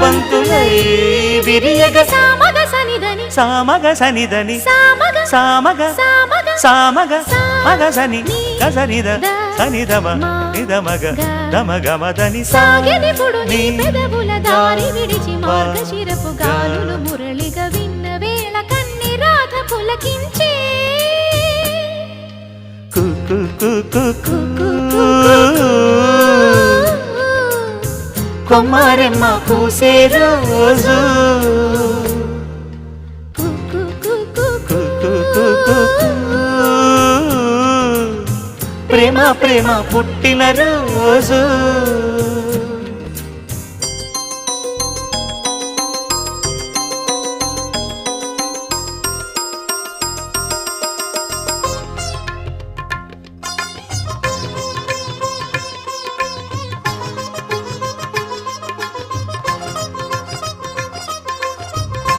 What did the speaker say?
బంతులై విరియగ సామగ సనిదని సామగ సనిదని సామగ సామగ సామగ సామగ మగ సని గసనిద సనిదమ నిదమగ దమగమదని సాగెనిపుడు నీ పెదవుల దారి విడిచి మార్గశిరపు గాలులు మురళిగా విన్న వేళ కన్ని రాధ పులకించే కు కు కు కు కు కొమ్మరెమ్మ పూసే రోజు ప్రేమ ప్రేమ పుట్టిన రోజు